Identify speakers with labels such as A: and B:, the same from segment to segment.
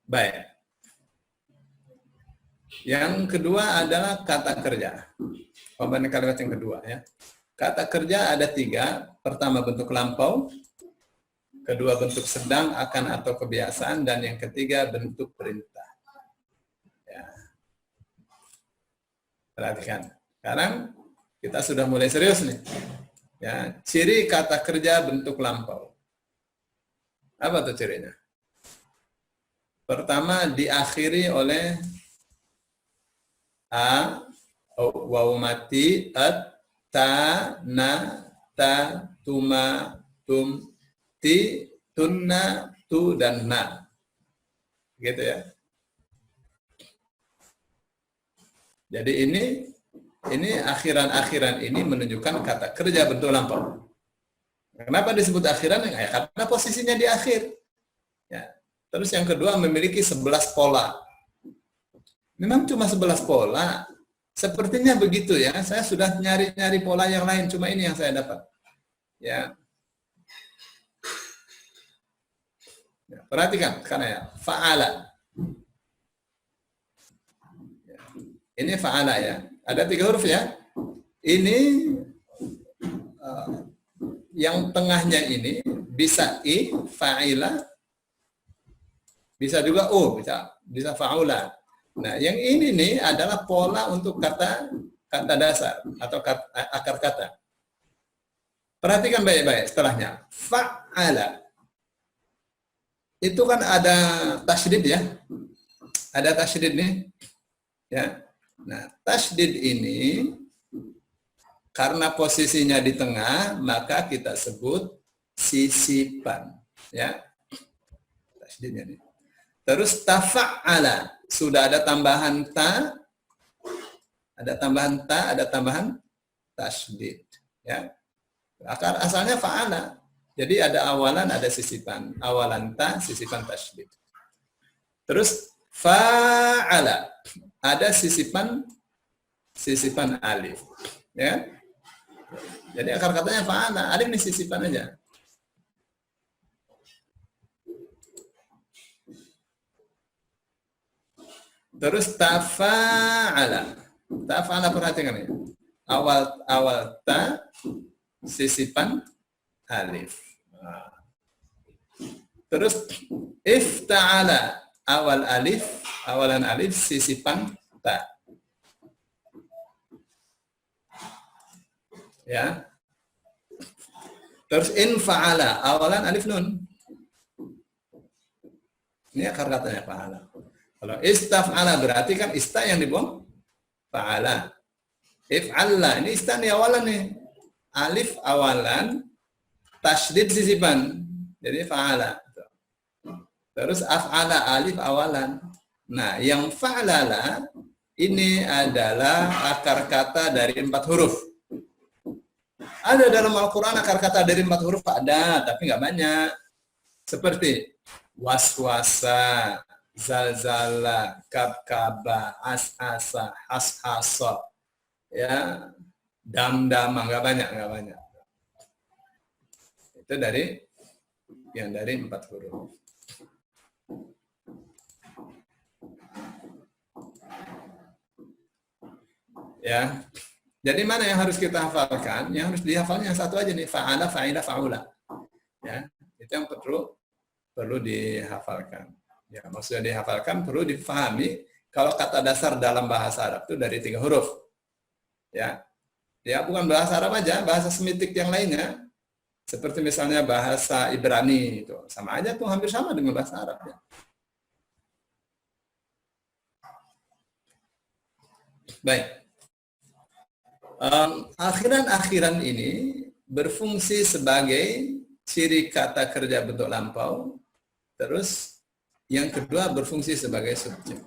A: Baik. Yang kedua adalah kata kerja. Komponen kalimat yang kedua ya. Kata kerja ada 3. Pertama bentuk lampau, kedua bentuk sedang, akan atau kebiasaan, dan yang ketiga bentuk perintah. Ya. Perhatikan. Sekarang kita sudah mulai serius nih. Ya, ciri kata kerja bentuk lampau. Apa tuh cirinya? Pertama diakhiri oleh a, waw mati, at, ta, na, ta, tuma, tum, ti, tunna, tu, dan na. Gitu ya. Jadi ini akhiran-akhiran ini menunjukkan kata kerja bentuk lampau. Kenapa disebut akhiran? Ya, karena posisinya di akhir. Ya. Terus yang kedua memiliki 11 pola. Memang cuma 11 pola. Sepertinya begitu ya. Saya sudah nyari-nyari pola yang lain, cuma ini yang saya dapat. Ya. Ya, perhatikan karena ya, fa'ala. Ya. Ini fa'ala ya. Ada 3 huruf ya. Ini yang tengahnya ini bisa i, fa'ila, bisa juga u, bisa fa'ula. Nah, yang ini nih adalah pola untuk kata dasar atau akar kata. Perhatikan baik-baik setelahnya. Fa'ala. Itu kan ada tasydid ya. Ada tasydid nih. Ya. Nah, tasydid ini karena posisinya di tengah, maka kita sebut sisipan. Ya. Tasydidnya nih. Terus tafa'ala. Sudah ada tambahan ta, ada tambahan tasydid. Ya. Akar asalnya fa'ala. Jadi ada awalan, ada sisipan. Awalan ta, sisipan tasydid. Terus fa'ala. Ada sisipan alif. Ya. Jadi akar katanya fa'ala. Alif ini sisipan aja. Terus tafa'ala. Tafa'ala perhatikan ya. Awal ta, sisipan alif. Terus ifta'ala. Awalan alif, sisipan ta. Ya. Terus infa'ala. Awalan alif nun. Ini akar katanya fa'ala. Kalau istaf'ala berarti kan ista yang dibuang fa'ala. If'alla, ini ista nih awalan nih. Alif awalan, tasydid sisipan. Jadi fa'ala. Terus af'ala, alif awalan. Nah, yang fa'lala ini adalah akar kata dari 4 huruf. Ada dalam Al-Quran akar kata dari 4 huruf ada, tapi nggak banyak. Seperti waswasa, zalzala, kabkaba, as'asa, hashasa, ya, damdama, nggak banyak. Itu dari 4 huruf. Ya, jadi mana yang harus kita hafalkan? Yang harus dihafalnya yang satu aja nih, fa'ala, fa'ila, fa'ula. Ya, itu yang perlu dihafalkan. Ya, maksudnya dihafalkan perlu difahami kalau kata dasar dalam bahasa Arab itu dari 3 huruf. Ya. Ya, bukan bahasa Arab aja, bahasa Semitik yang lainnya. Seperti misalnya bahasa Ibrani itu. Sama aja tuh, hampir sama dengan bahasa Arab ya. Baik. Akhiran-akhiran ini berfungsi sebagai ciri kata kerja bentuk lampau. Terus yang kedua berfungsi sebagai subjek.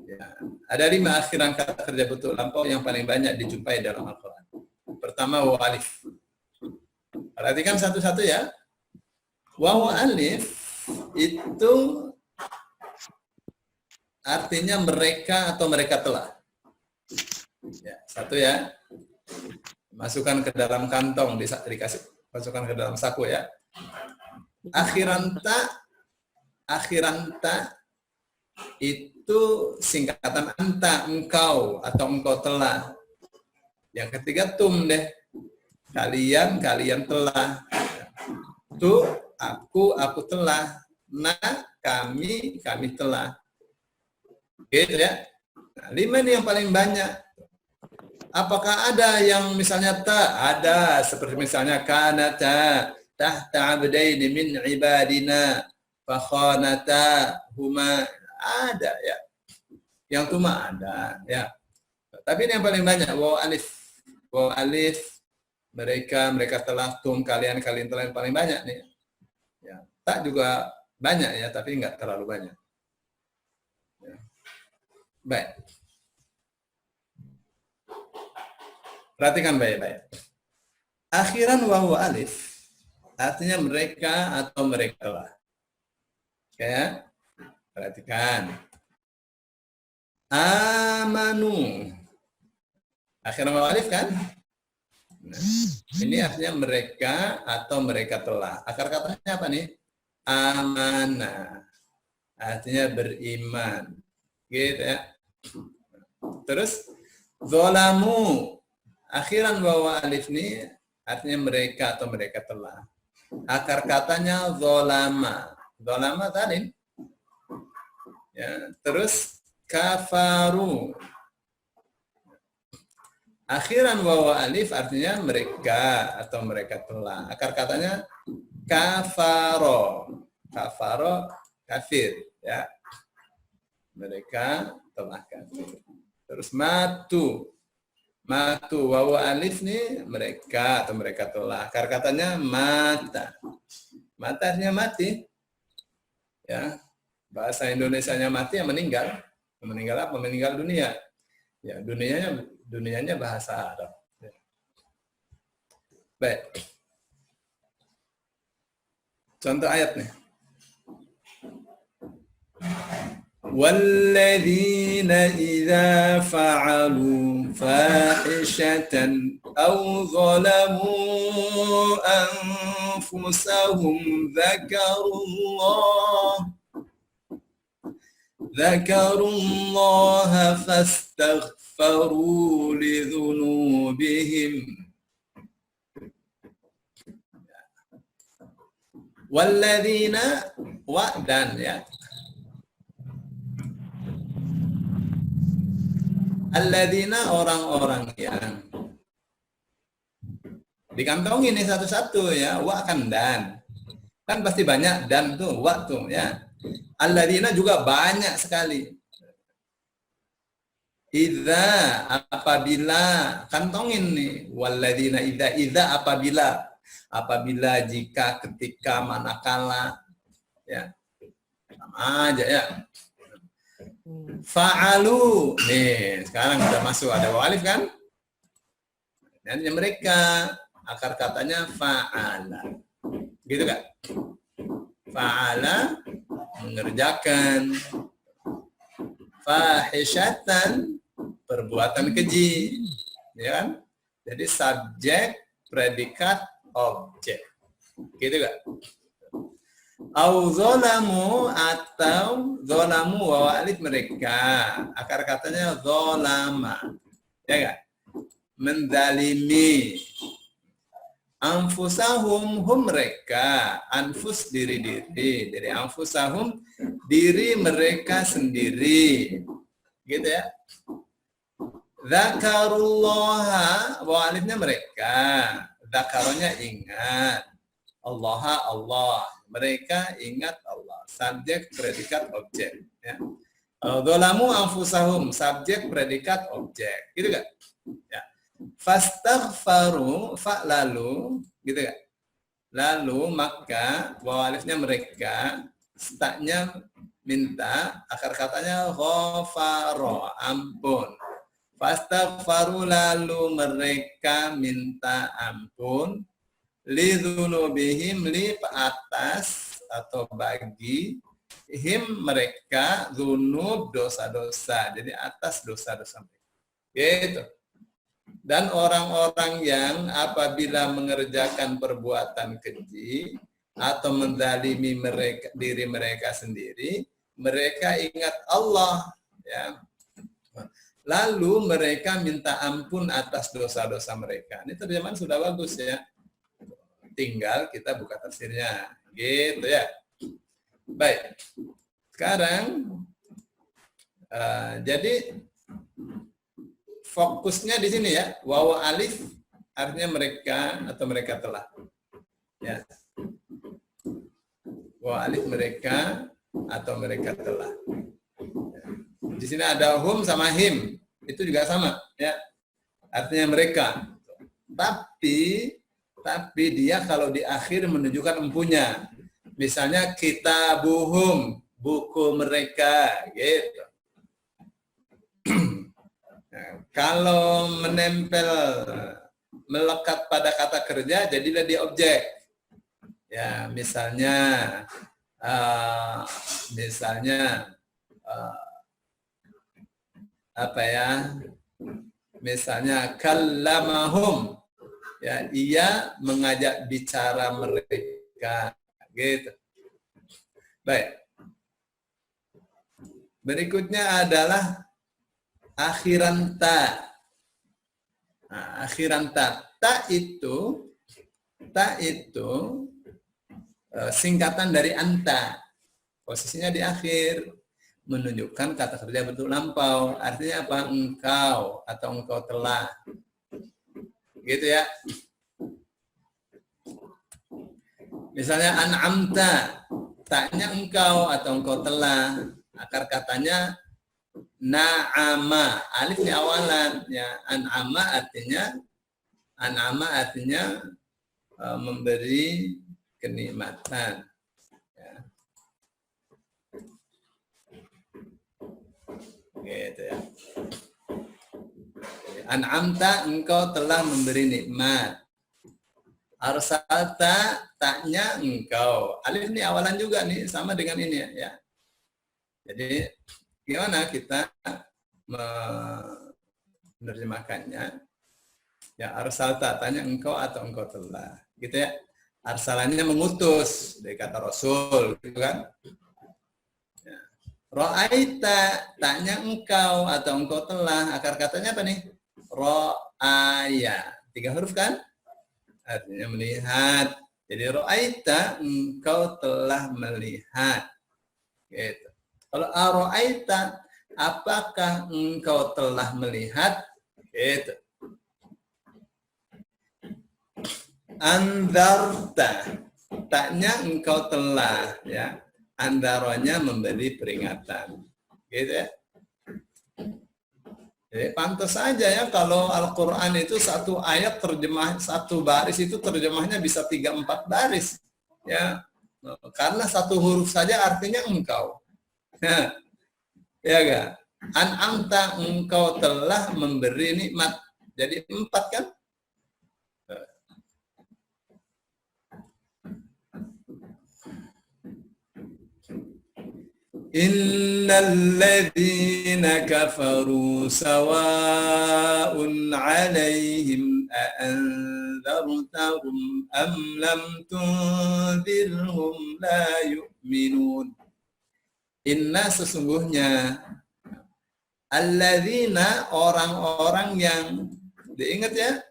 A: Ya, ada 5 akhiran kata kerja bentuk lampau yang paling banyak dijumpai dalam Al-Quran. Pertama, waw alif. Perhatikan satu-satu ya. Waw alif itu artinya mereka atau mereka telah. Ya, satu ya. Masukkan ke dalam kantong, masukkan ke dalam saku ya. Akhiran ta akhiran ta itu singkatan anta, engkau atau engkau telah. Yang ketiga tum deh, kalian telah. Tu, aku telah. Na, kami telah. Gitu ya. Nah, 5 ini yang paling banyak. Apakah ada yang misalnya tak? Ada, seperti misalnya kanata tahta abdaini min ibadina fakhanata huma, ada ya. Yang tuma ada ya. Tapi ini yang paling banyak waw alif mereka telah, tum kalian telah, yang paling banyak nih. Ya. Tak juga banyak ya, tapi enggak terlalu banyak. Ya. Baik. Perhatikan baik-baik. Akhiran wawu alif artinya mereka atau mereka lah. Oke, perhatikan. Amanu. Akhiran wawu alif kan? Nah, ini artinya mereka atau mereka telah. Akar katanya apa nih? Amana. Artinya beriman. Gitu ya. Terus zolamu. Akhiran wawu alif ini artinya mereka atau mereka telah. Akar katanya zolama. Zolama tadi. Ya, terus kafaru. Akhiran wawu alif artinya mereka atau mereka telah. Akar katanya kafaro. Kafaro kafir. Ya. Mereka telah kafir. Terus matu. Matu, wawu alif nih mereka atau mereka telah. Akar katanya mata. Mata artinya mati. Ya. Bahasa Indonesianya mati yang meninggal. Meninggal apa? Meninggal dunia. Ya, dunianya bahasa Arab. Ya. Baik. Contoh ayat nih. وَالَّذِينَ إِذَا فَعَلُوا فَاحِشَةً أَوْ ظَلَمُوا أَنفُسَهُمْ ذَكَرُوا اللَّهَ فَاسْتَغْفَرُوا لِذُنُوبِهِمْ وَالَّذِينَ وَعْدًا ya. Alladzina, orang-orang yang dikantongin nih satu-satu ya, wa kan dan. Kan pasti banyak dan tuh, wa tuh ya. Alladzina juga banyak sekali. Idza, apabila, kantongin nih, walladzina idza apabila, jika, ketika, manakala ya. Sama aja ya. Fa'alu. Nih, sekarang udah masuk ada wawu alif kan? Dan mereka akar katanya fa'ala. Gitu kan? Fa'ala mengerjakan. Fahisyatan perbuatan keji. Ya kan? Jadi subjek, predikat, objek. Gitu kan? Au zolamu, atau zolamu wawu alif mereka. Akar katanya zolama. Ya kan? Menzalimi. Anfusahum, hum mereka. Anfus diri-diri. Dari anfusahum, diri mereka sendiri. Gitu ya. Zakarullaha, wawu alifnya mereka. Zakaronya ingat. Allah. Mereka ingat Allah. Subjek, predikat, objek. Ya. Dzalamu anfusahum. Subjek, predikat, objek. Gitu kan? Ya. Fastaghfaru, lalu, gitu kan? Lalu, maka, wawu alifnya mereka, staknya minta, akar katanya ghafaro, ampun. Fastaghfaru, lalu mereka minta ampun. Lidzunubihim, li atas atau bagi, him mereka, dzunub dosa-dosa, jadi atas dosa-dosa mereka. Gitu. Dan orang-orang yang apabila mengerjakan perbuatan keji, atau menzalimi mereka, diri mereka sendiri, mereka ingat Allah, ya. Lalu mereka minta ampun atas dosa-dosa mereka. Ini terjemahan sudah bagus ya. Tinggal kita buka tafsirnya, gitu ya. Baik. Sekarang jadi fokusnya di sini ya. Waw alif artinya mereka atau mereka telah. Ya. Waw alif mereka atau mereka telah. Di sini ada hum sama him, itu juga sama, ya. Artinya mereka. Tapi dia kalau di akhir menunjukkan empunya. Misalnya kitabuhum, buku mereka, gitu. Nah, kalau menempel, melekat pada kata kerja, jadilah dia objek. Ya, misalnya apa ya? Misalnya kallamahum, ya, ia mengajak bicara mereka, gitu. Baik. Berikutnya adalah akhiran ta. Nah, akhiran ta. Ta itu singkatan dari anta. Posisinya di akhir, menunjukkan kata kerja bentuk lampau. Artinya apa? Engkau atau engkau telah. Gitu ya. Misalnya an'amta, taknya engkau atau engkau telah. Akar katanya na'ama, alif di awalan, ya. An'ama artinya memberi kenikmatan. Ya. Gitu ya. An'amta, engkau telah memberi nikmat. Arsalta, taknya engkau. Alif ini awalan juga nih, sama dengan ini ya. Jadi gimana kita menerjemahkannya? Ya, arsalta, tanya engkau atau engkau telah. Gitu ya. Arsalannya mengutus, dari kata Rasul, gitu kan. Ya. Ra'aita, tanya engkau atau engkau telah. Akar katanya apa nih? Ra'aya. 3 huruf kan? Artinya melihat. Jadi ra'aita, engkau telah melihat. Gitu. Kalau ara'aita, apakah engkau telah melihat? Gitu. Andarta, taknya engkau telah, ya. Andaronya memberi peringatan. Gitu ya. Jadi pantas saja ya kalau Al-Quran itu satu ayat terjemah, satu baris itu terjemahnya bisa 3-4 baris. Ya. Karena satu huruf saja artinya engkau. Ya kan? An'amta, engkau telah memberi nikmat. Jadi 4 kan? Innal ladzina kafaru sawa'un 'alaihim a'anzartahum am lam tunzirhum la yu'minun. Inna, sesungguhnya, alladzina, orang-orang yang, diingat ya,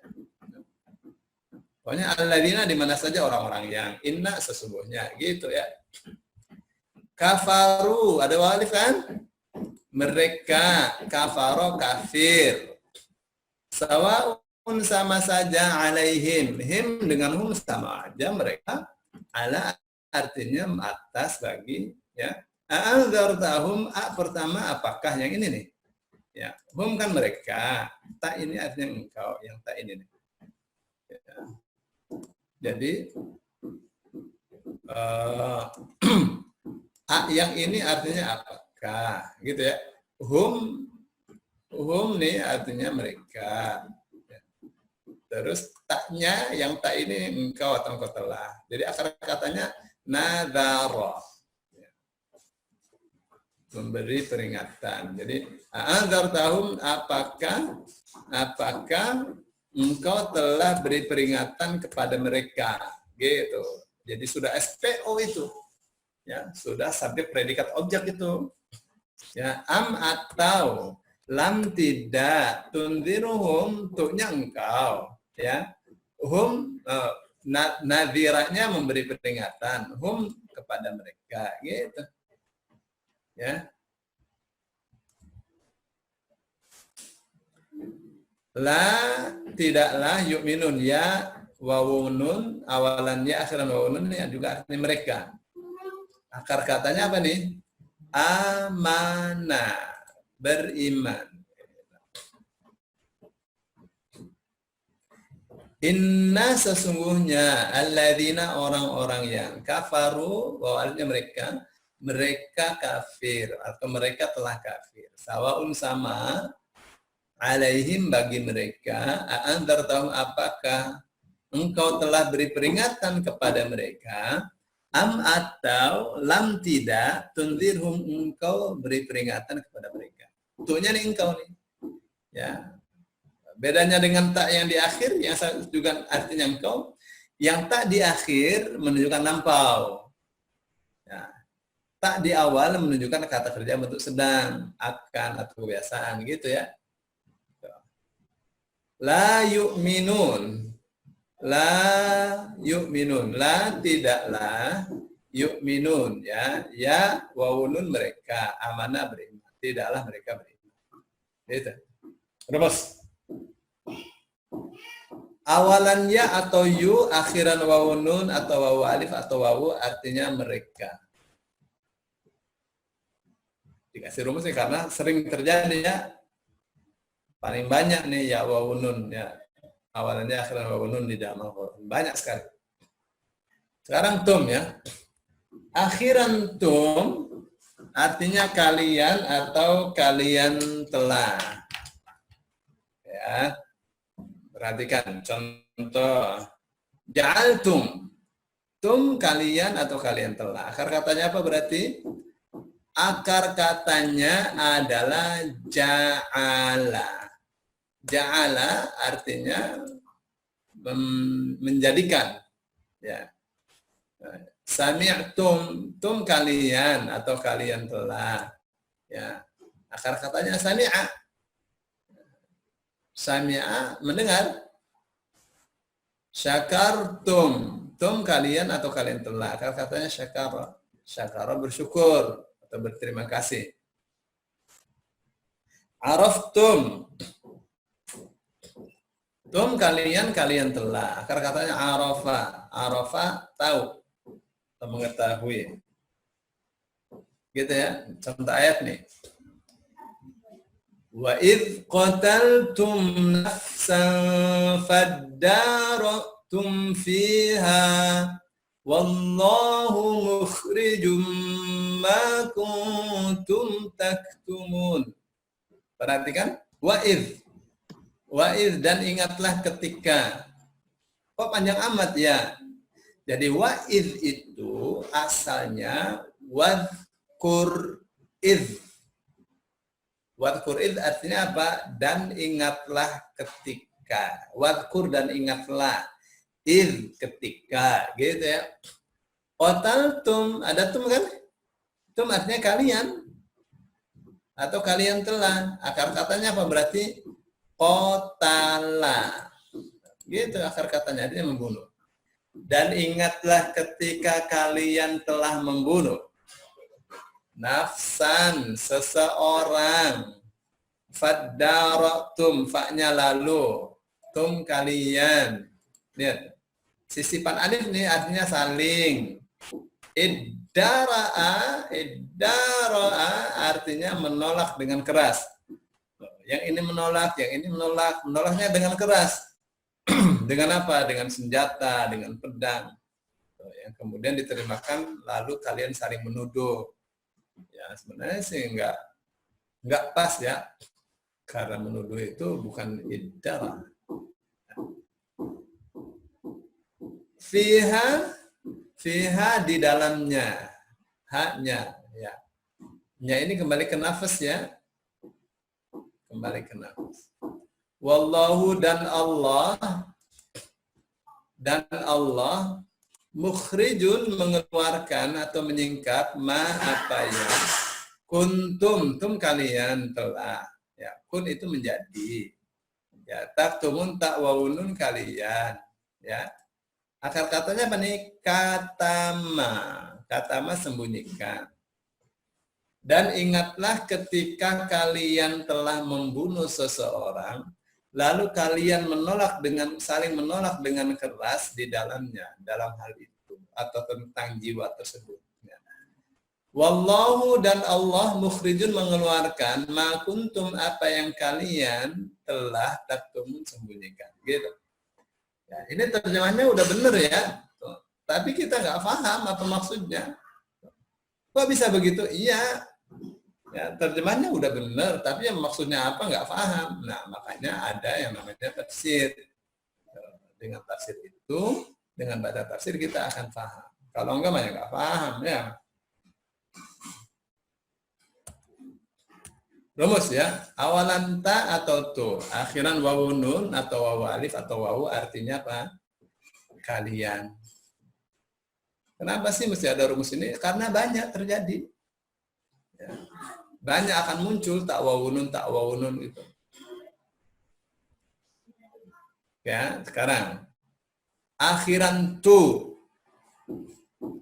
A: pokoknya alladzina di mana saja orang-orang yang, inna sesungguhnya, gitu ya. Kafaru, ada walif kan? Mereka, kafaro kafir. Sawa'un, sama saja, alaihim, him dengan hum sama aja mereka. Ala artinya atas, bagi, ya. A'anzartahum, a pertama apakah, yang ini nih. Ya, hum kan mereka, tak ini artinya engkau, yang tak ini nih. Ya. Jadi yang ini artinya apakah, gitu ya. Hum nih artinya mereka. Ya. Terus taknya, yang tak ini engkau atau engkau telah. Jadi akar katanya nadhara, ya. Memberi peringatan. Jadi anzartahum, apakah engkau telah beri peringatan kepada mereka, gitu. Jadi sudah SPO itu. Ya, sudah subjek predikat objek itu. Ya, am atau lam tidak tunziruhum tuknya engkau, ya. Hum nadhiranya memberi peringatan, hum kepada mereka gitu. Ya. La tidaklah yu'minun ya wawunun awalannya akhiran wawunun ya juga artinya mereka. Akar katanya apa nih? Amana, beriman. Inna sesungguhnya alladzina orang-orang yang kafaru, bahwa mereka kafir atau mereka telah kafir. Sawaun sama alaihim bagi mereka, anzartahum apakah engkau telah beri peringatan kepada mereka, am atau lam tidak tunzirhum engkau beri peringatan kepada mereka. Untuknya nih engkau nih. Ya. Bedanya dengan tak yang di akhir yang juga artinya engkau, yang tak di akhir menunjukkan lampau. Ya. Tak di awal menunjukkan kata kerja bentuk sedang, akan atau kebiasaan gitu ya. La yu'minun. La yu'minun. La tidaklah yu'minun ya. Ya wawunun mereka amanah beriman. Tidaklah mereka beriman. Gitu. Terus. Awalan ya atau yu, akhiran wawu nun atau wawu alif atau wawu artinya mereka. Dikasih rumus nih karena sering terjadi ya. Paling banyak nih ya wawu nun ya. Awalannya akhiran wawu nun di dalam Al-Qur'an. Banyak sekali. Sekarang tum ya. Akhiran tum artinya kalian atau kalian telah. Ya. Perhatikan contoh ja'altum, tum kalian atau kalian telah. Akar katanya apa berarti? Akar katanya adalah ja'ala. Ja'ala artinya menjadikan. Ya. Sami'tum, tum kalian atau kalian telah. Ya. Akar katanya sami'a. Sami'a mendengar. Syakartum, tum kalian atau kalian telah. Akar katanya syakara. Syakara bersyukur atau berterima kasih. Araftum, tum kalian telah. Akar katanya arafa. Arafa tahu atau mengetahui. Gitu ya. Contoh ayat nih. Wa idh qataltum nafsan faddaratum fiha wallahu mukhrijum ma kuntum taktumun. Perhatikan, wa idh dan ingatlah ketika. Kok panjang amat ya? Jadi wa idh itu asalnya wadhkur idh. Wadhkur idh artinya apa? Dan ingatlah ketika. Wadhkur dan ingatlah. Idh ketika. Gitu ya. Qataltum, ada tum kan? Tum artinya kalian. Atau kalian telah. Akar katanya apa berarti? Qatala. Gitu akar katanya. Artinya membunuh. Dan ingatlah ketika kalian telah membunuh. Nafsan, seseorang. Faddaratum, fa'nya lalu. Tum kalian. Lihat. Sisipan alif nih artinya saling. Iddara'a artinya menolak dengan keras. Yang ini menolak, yang ini menolak. Menolaknya dengan keras. Dengan apa? Dengan senjata, dengan pedang. Yang kemudian diterimakan, lalu kalian saling menuduh. Ya sebenarnya sih enggak pas ya, karena menuduh itu bukan iddara. Fiha di dalamnya, haknya ya. Ya ini kembali ke nafas ya, kembali ke nafas. Wallahu dan Allah Mukhrijun mengeluarkan atau menyingkap ma apa yang kuntum kalian telah. Ya, kun itu menjadi. Ya, taktumun tak wawunun kalian. Ya. Akar katanya apa nih? Katama. Katama sembunyikan. Dan ingatlah ketika kalian telah membunuh seseorang, lalu kalian saling menolak dengan keras di dalamnya, dalam hal itu, atau tentang jiwa tersebut. Wallahu dan Allah mukhrijun mengeluarkan ma kuntum apa yang kalian telah taktumun sembunyikan. Gitu. Ya, ini terjemahannya udah bener ya. Tapi kita nggak paham apa maksudnya. Kok bisa begitu? Iya. Ya, terjemahannya udah bener, tapi yang maksudnya apa nggak paham. Nah, makanya ada yang namanya tafsir. Dengan tafsir itu, dengan baca tafsir kita akan paham. Kalau enggak, mah nggak paham ya. Rumus ya, awalan ta atau tu, akhiran wawu nun atau wawu alif atau wawu artinya apa? Kalian. Kenapa sih mesti ada rumus ini? Karena banyak terjadi. Ya. Banyak akan muncul tak wawunun gitu. Ya, sekarang akhiran tu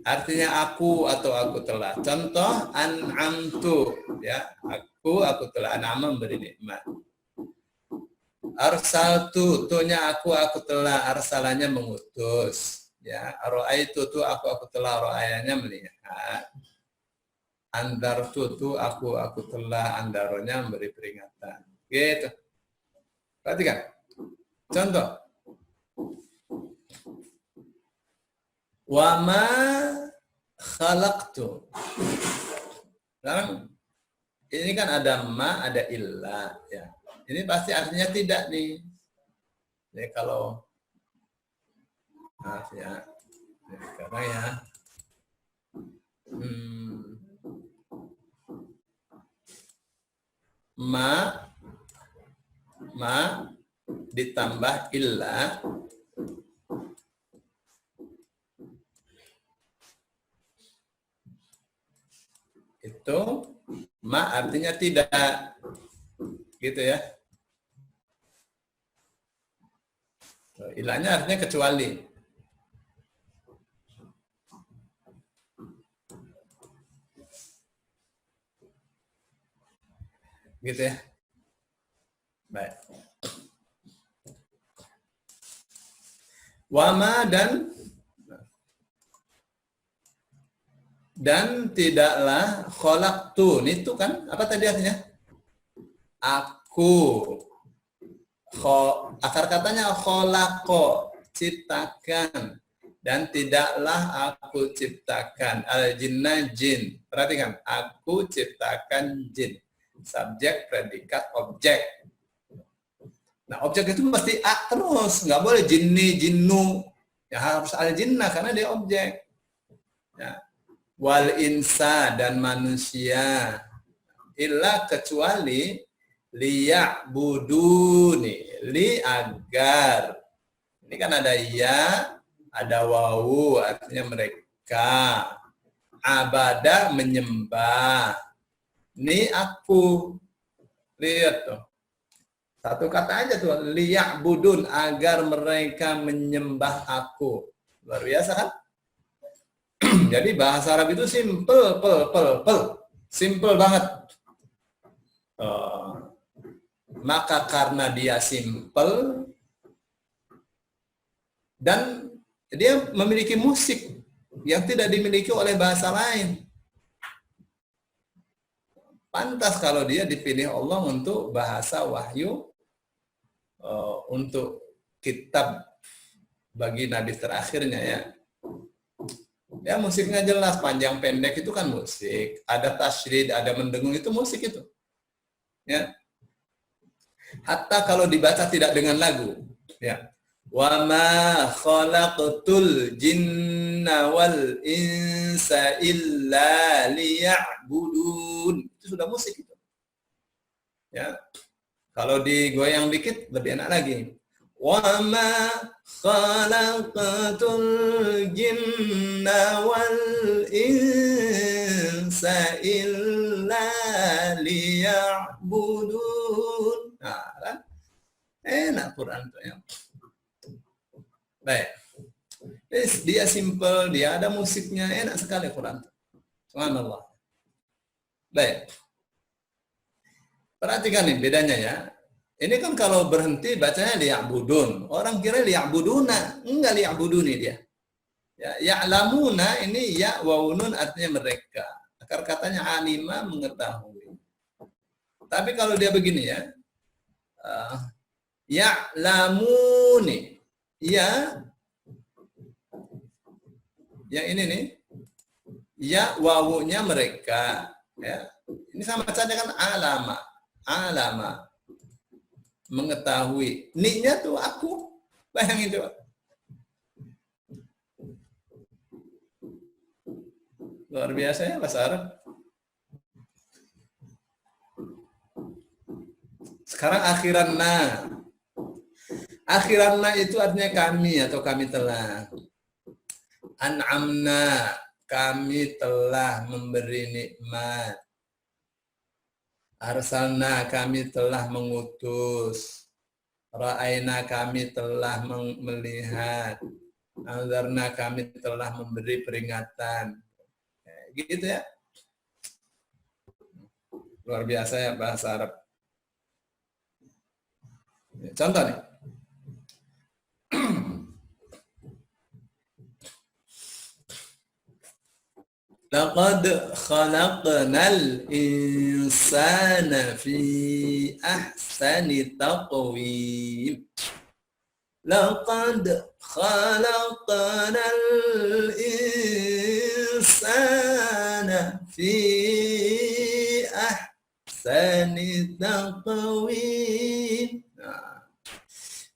A: artinya aku atau aku telah. Contoh an'amtu ya, aku telah an'ama memberi nikmat. Arsaltu tunya aku telah, arsalanya mengutus ya. Ra'aitu tu aku telah, ra'ayanya melihat. Andartu tu aku telah, andaronya memberi peringatan. Gitu. Perhatikan. Contoh. Wa ma khalaqtu. Sekarang ini kan ada ma, ada illa ya. Ini pasti artinya tidak nih. Jadi kalau maaf ya. Sekarang ya. Ma ditambah illa itu ma artinya tidak gitu ya. Ilahnya artinya kecuali. Gitu ya. Baik. Wama dan tidaklah khalaqtu. Itu kan apa tadi artinya? Aku. Akar katanya khalaqo, ciptakan. Dan tidaklah aku ciptakan al-jinna jin. Perhatikan, aku ciptakan jin. Subjek, predikat, objek. Nah, objek itu mesti a terus, nggak boleh jinni, jinnu. Ya harus al-jinnah karena dia objek. Ya. Wal insa dan manusia. Illa kecuali liya'buduni, li agar. Ini kan ada ya, ada wawu, artinya mereka. Abada menyembah. Ini aku. Lihat tuh. Satu kata aja tuh, liya'budun, agar mereka menyembah aku. Luar biasa kan? Jadi bahasa Arab itu simple, simple banget. Maka karena dia simple dan dia memiliki musik yang tidak dimiliki oleh bahasa lain. Pantas kalau dia dipilih Allah untuk bahasa wahyu, untuk kitab bagi nabi terakhirnya ya. Ya musiknya jelas, panjang pendek itu kan musik. Ada tasydid, ada mendengung, itu musik itu. Ya. Hatta kalau dibaca tidak dengan lagu. Ya. Wa ma khalaqtul jinna wal insa illa liya'budun. Itu sudah musik itu. Ya. Kalau digoyang dikit lebih enak lagi. وَمَا خَلَقْتُ الْجِنَّ وَالْإِنسَ إِلَّا لِيَعْبُدُونَ. Nah, kan? Enak Quran tuh ya. Baik. Dia simple, dia ada musiknya, enak sekali Quran. Subhanallah. Baik. Perhatikan nih bedanya ya. Ini kan kalau berhenti bacanya liya'budun. Orang kira liya'buduna, enggak liya'buduni dia. Ya, ya'lamuna ini ya waunun artinya mereka. Akar katanya alima mengetahui. Tapi kalau dia begini ya. Ya'lamuni. Ya. Yang ini nih. Ya wawunya mereka. Ya. Ini sama saja kan alama. Alama. Mengetahui. Ni-nya tuh aku. Bayangin coba. Luar biasa ya bahasa Arab. Sekarang akhiranna. Akhiranna itu artinya kami atau kami telah. An'amna. Kami telah memberi nikmat. Arsalna kami telah mengutus. Ra'aina kami telah melihat. Anzarna kami telah memberi peringatan. Gitu ya. Luar biasa ya bahasa Arab. Contoh nih. Laqad khalaqnal insana fi ahsani taqwim. Laqad khalaqnal insana fi ahsani taqwim. Nah,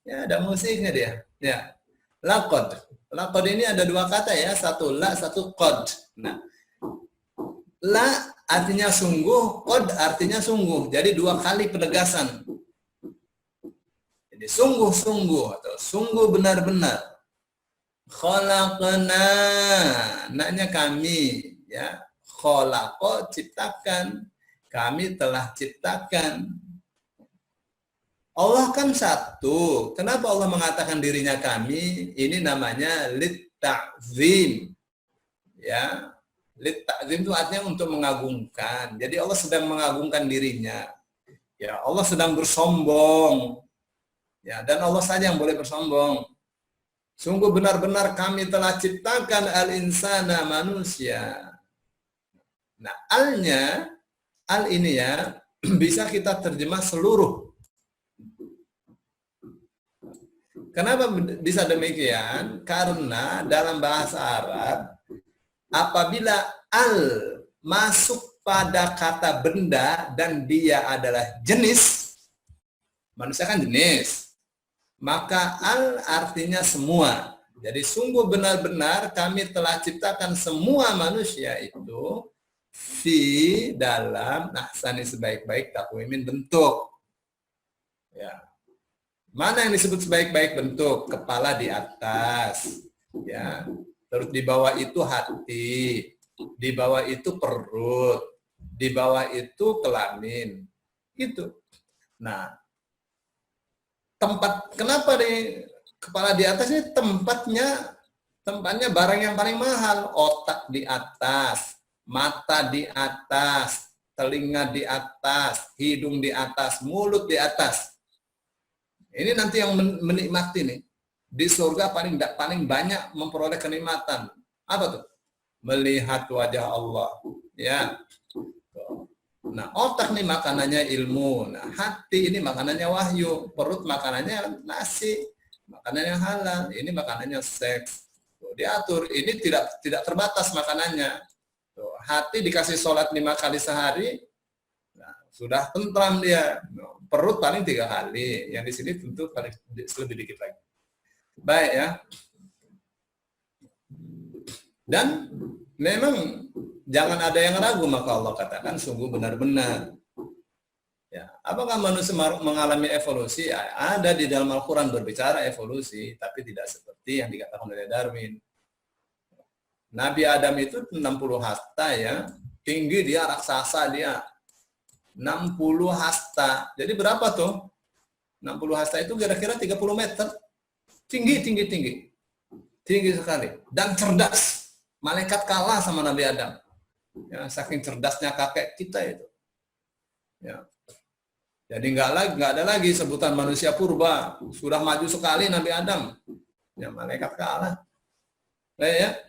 A: ya ada musiknya dia. Ya. Laqad. Laqad ini ada dua kata ya, satu la, satu qad. Nah, la artinya sungguh, qad artinya sungguh. Jadi dua kali penegasan. Jadi sungguh-sungguh atau sungguh benar-benar. Khalaqna, naknya kami, ya. Khalaqa ciptakan. Kami telah ciptakan. Allah kan satu. Kenapa Allah mengatakan dirinya kami? Ini namanya lit ta'zim. Ya. Lit ta'zim itu artinya untuk mengagungkan. Jadi Allah sedang mengagungkan dirinya. Ya, Allah sedang bersombong. Ya, dan Allah saja yang boleh bersombong. Sungguh benar-benar kami telah ciptakan al-insana manusia. Nah, al-nya, al ini ya, bisa kita terjemah seluruh. Kenapa bisa demikian? Karena dalam bahasa Arab, apabila al masuk pada kata benda dan dia adalah jenis, manusia kan jenis, maka al artinya semua. Jadi sungguh benar-benar kami telah ciptakan semua manusia itu fi dalam ahsani sebaik-baik takwimin bentuk. Ya. Mana yang disebut sebaik-baik bentuk? Kepala di atas, ya. Terus di bawah itu hati, di bawah itu perut, di bawah itu kelamin, gitu. Nah, kenapa di kepala di atas ini tempatnya barang yang paling mahal, otak di atas, mata di atas, telinga di atas, hidung di atas, mulut di atas. Ini nanti yang menikmati nih. Di surga paling banyak memperoleh kenikmatan. Apa tuh? Melihat wajah Allah. Ya. Nah, otak nih makanannya ilmu. Nah, hati ini makanannya wahyu. Perut makanannya nasi. Makanannya halal. Ini makanannya seks. Tuh, diatur. Ini tidak terbatas makanannya. Tuh, hati dikasih sholat 5 kali sehari. Nah, sudah tentram dia. Perut paling 3 kali, yang di sini tentu paling lebih dikit lagi. Baik ya. Dan memang jangan ada yang ragu, maka Allah katakan sungguh benar-benar. Ya, apakah manusia mengalami evolusi? Ya, ada di dalam Al-Quran berbicara evolusi, tapi tidak seperti yang dikatakan oleh Darwin. Nabi Adam itu 60 hasta ya, tinggi dia, raksasa dia. 60 hasta. Jadi berapa tuh? 60 hasta itu kira-kira 30 meter. Tinggi. Tinggi sekali. Dan cerdas. Malaikat kalah sama Nabi Adam. Ya, saking cerdasnya kakek kita itu. Ya. Jadi nggak ada lagi sebutan manusia purba. Sudah maju sekali Nabi Adam. Ya, malaikat kalah. Ya.